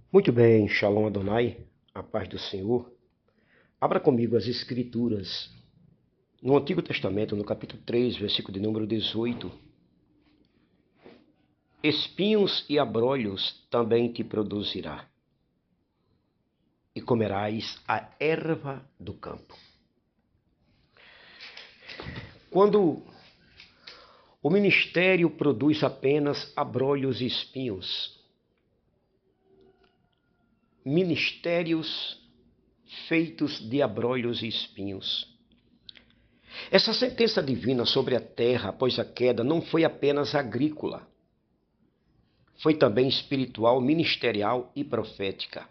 Muito bem, Shalom Adonai, a paz do Senhor. Abra comigo as Escrituras, no Antigo Testamento, no capítulo 3, versículo de número 18. Espinhos e abrolhos também te produzirá, e comerás a erva do campo. Quando o ministério produz apenas abrolhos e espinhos, ministérios feitos de abrolhos e espinhos. Essa sentença divina sobre a terra após a queda não foi apenas agrícola, foi também espiritual, ministerial e profética.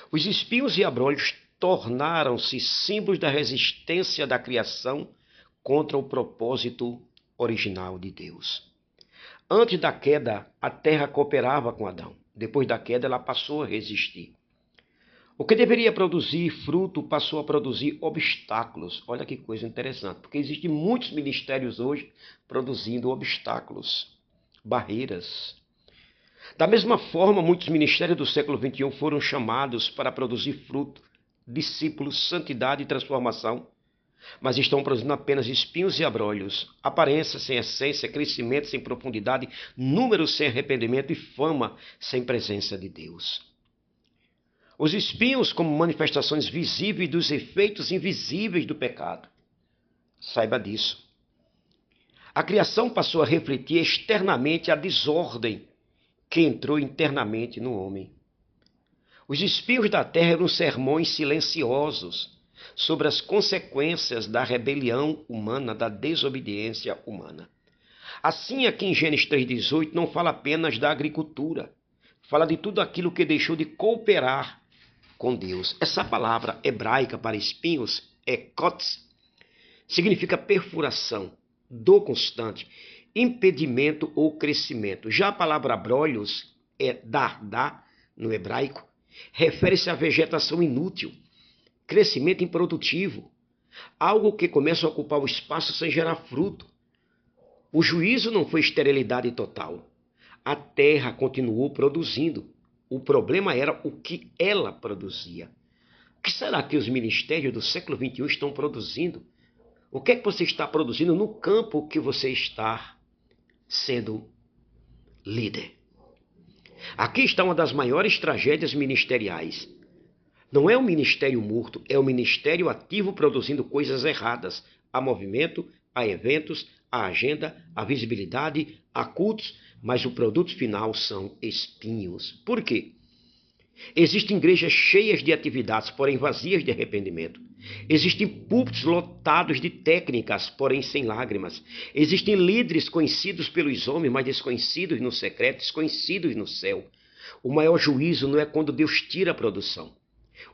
Os espinhos e abrolhos tornaram-se símbolos da resistência da criação contra o propósito original de Deus. Antes da queda, a terra cooperava com Adão. Depois da queda, ela passou a resistir. O que deveria produzir fruto passou a produzir obstáculos. Olha que coisa interessante, porque existem muitos ministérios hoje produzindo obstáculos, barreiras. Da mesma forma, muitos ministérios do século XXI foram chamados para produzir fruto, discípulos, santidade e transformação, mas estão produzindo apenas espinhos e abrolhos, aparência sem essência, crescimento sem profundidade, números sem arrependimento e fama sem presença de Deus. Os espinhos como manifestações visíveis dos efeitos invisíveis do pecado. Saiba disso. A criação passou a refletir externamente a desordem que entrou internamente no homem. Os espinhos da terra eram sermões silenciosos sobre as consequências da rebelião humana, da desobediência humana. Assim, aqui em Gênesis 3,18, não fala apenas da agricultura, fala de tudo aquilo que deixou de cooperar com Deus. Essa palavra hebraica para espinhos é kotz, significa perfuração, dor constante, impedimento ou crescimento. Já a palavra abrolhos é dardá, no hebraico, refere-se à vegetação inútil, crescimento improdutivo, algo que começa a ocupar o espaço sem gerar fruto. O juízo não foi esterilidade total. A terra continuou produzindo. O problema era o que ela produzia. O que será que os ministérios do século XXI estão produzindo? O que é que você está produzindo no campo que você está sendo líder? Aqui está uma das maiores tragédias ministeriais. Não é o ministério morto, é o ministério ativo produzindo coisas erradas. Há movimento, há eventos, há agenda, há visibilidade, há cultos, mas o produto final são espinhos. Por quê? Existem igrejas cheias de atividades, porém vazias de arrependimento. Existem púlpitos lotados de técnicas, porém sem lágrimas. Existem líderes conhecidos pelos homens, mas desconhecidos no secreto, desconhecidos no céu. O maior juízo não é quando Deus tira a produção.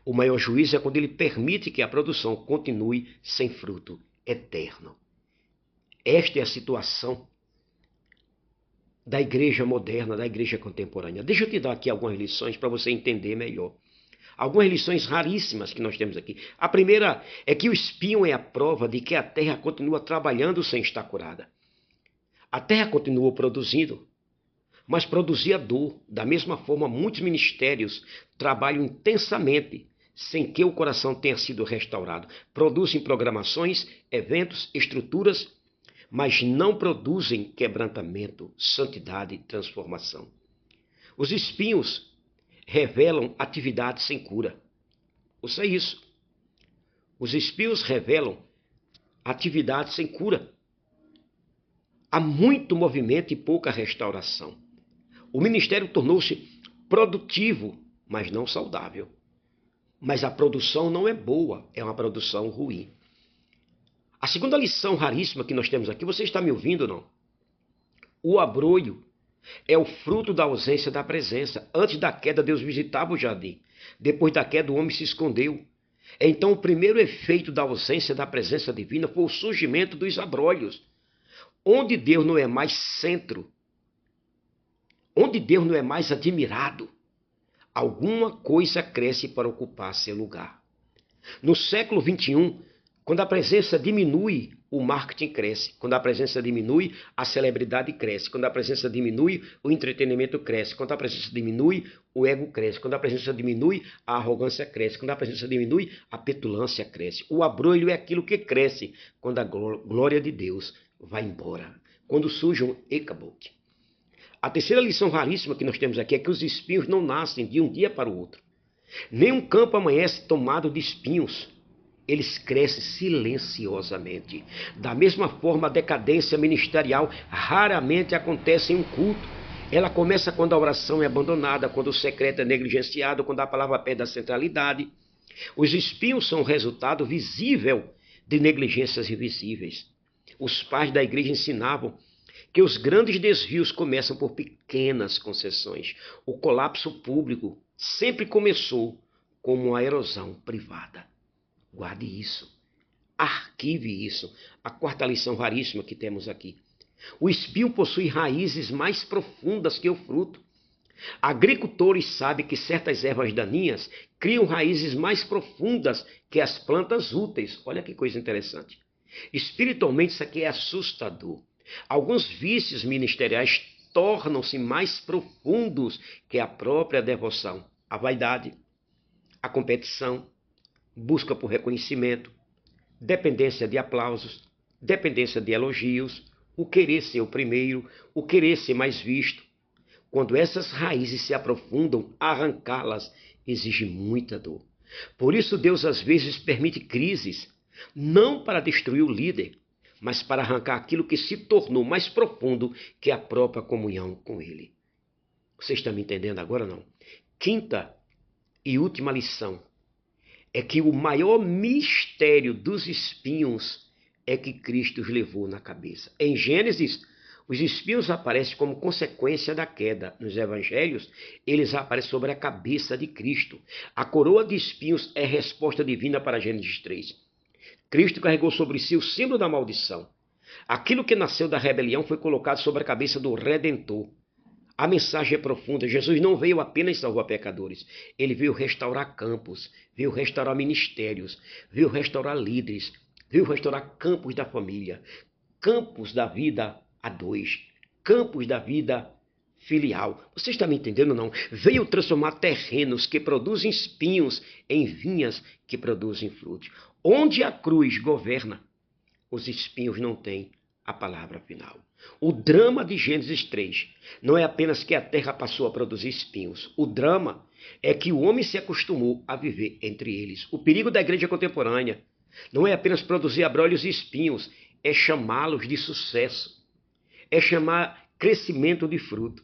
O maior juízo é quando ele permite que a produção continue sem fruto eterno. Esta é a situação da igreja moderna, da igreja contemporânea. Deixa eu te dar aqui algumas lições para você entender melhor. Algumas lições raríssimas que nós temos aqui. A primeira é que o espinho é a prova de que a terra continua trabalhando sem estar curada. A terra continua produzindo, mas produzia dor. Da mesma forma, muitos ministérios trabalham intensamente sem que o coração tenha sido restaurado. Produzem programações, eventos, estruturas, mas não produzem quebrantamento, santidade e transformação. Os espinhos revelam atividade sem cura. Ouça isso. Os espinhos revelam atividade sem cura. Há muito movimento e pouca restauração. O ministério tornou-se produtivo, mas não saudável. Mas a produção não é boa, é uma produção ruim. A segunda lição raríssima que nós temos aqui, você está me ouvindo ou não? O abrolho é o fruto da ausência da presença. Antes da queda, Deus visitava o jardim. Depois da queda, o homem se escondeu. Então, o primeiro efeito da ausência da presença divina foi o surgimento dos abrolhos. Onde Deus não é mais centro, onde Deus não é mais admirado, alguma coisa cresce para ocupar seu lugar. No século XXI, Quando a presença diminui, o marketing cresce. Quando a presença diminui, a celebridade cresce. Quando a presença diminui, o entretenimento cresce. Quando a presença diminui, o ego cresce. Quando a presença diminui, a arrogância cresce. Quando a presença diminui, a petulância cresce. O abrolho é aquilo que cresce quando a glória de Deus vai embora. Quando surge um Icabod. A terceira lição raríssima que nós temos aqui é que os espinhos não nascem de um dia para o outro. Nenhum campo amanhece tomado de espinhos. Eles crescem silenciosamente. Da mesma forma, a decadência ministerial raramente acontece em um culto. Ela começa quando a oração é abandonada, quando o secreto é negligenciado, quando a palavra perde a centralidade. Os espinhos são o resultado visível de negligências invisíveis. Os pais da igreja ensinavam que os grandes desvios começam por pequenas concessões. O colapso público sempre começou como uma erosão privada. Guarde isso. Arquive isso. A quarta lição raríssima que temos aqui. O espinho possui raízes mais profundas que o fruto. Agricultores sabem que certas ervas daninhas criam raízes mais profundas que as plantas úteis. Olha que coisa interessante. Espiritualmente, isso aqui é assustador. Alguns vícios ministeriais tornam-se mais profundos que a própria devoção. A vaidade, a competição, busca por reconhecimento, dependência de aplausos, dependência de elogios, o querer ser o primeiro, o querer ser mais visto. Quando essas raízes se aprofundam, arrancá-las exige muita dor. Por isso Deus às vezes permite crises, não para destruir o líder, mas para arrancar aquilo que se tornou mais profundo que a própria comunhão com Ele. Você está me entendendo agora não? Quinta e última lição é que o maior mistério dos espinhos é que Cristo os levou na cabeça. Em Gênesis, os espinhos aparecem como consequência da queda. Nos evangelhos, eles aparecem sobre a cabeça de Cristo. A coroa de espinhos é resposta divina para Gênesis 3. Cristo carregou sobre si o símbolo da maldição. Aquilo que nasceu da rebelião foi colocado sobre a cabeça do Redentor. A mensagem é profunda. Jesus não veio apenas salvar pecadores. Ele veio restaurar campos, veio restaurar ministérios, veio restaurar líderes, veio restaurar campos da família, campos da vida a dois, campos da vida filial. Você está me entendendo ou não? Veio transformar terrenos que produzem espinhos em vinhas que produzem frutos. Onde a cruz governa, os espinhos não têm a palavra final. O drama de Gênesis 3 não é apenas que a terra passou a produzir espinhos. O drama é que o homem se acostumou a viver entre eles. O perigo da igreja contemporânea não é apenas produzir abrolhos e espinhos, é chamá-los de sucesso, é chamar crescimento de fruto,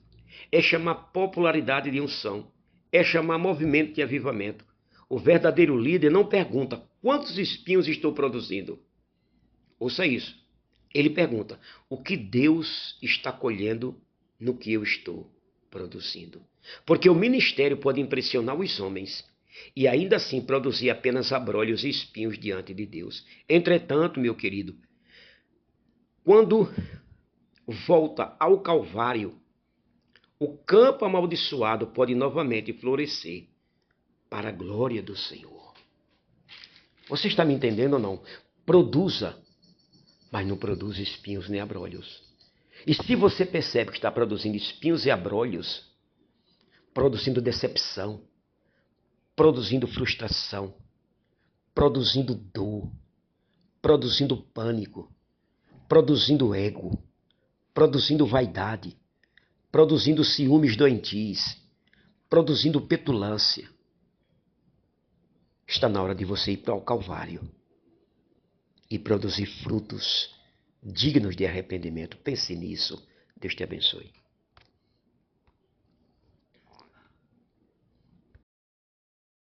é chamar popularidade de unção, é chamar movimento de avivamento. O verdadeiro líder não pergunta quantos espinhos estou produzindo. Ouça isso. Ele pergunta, o que Deus está colhendo no que eu estou produzindo? Porque o ministério pode impressionar os homens e ainda assim produzir apenas abrolhos e espinhos diante de Deus. Entretanto, meu querido, quando volta ao Calvário, o campo amaldiçoado pode novamente florescer para a glória do Senhor. Você está me entendendo ou não? Produza, mas não produz espinhos nem abrolhos. E se você percebe que está produzindo espinhos e abrolhos, produzindo decepção, produzindo frustração, produzindo dor, produzindo pânico, produzindo ego, produzindo vaidade, produzindo ciúmes doentios, produzindo petulância, está na hora de você ir para o Calvário e produzir frutos dignos de arrependimento. Pense nisso. Deus te abençoe.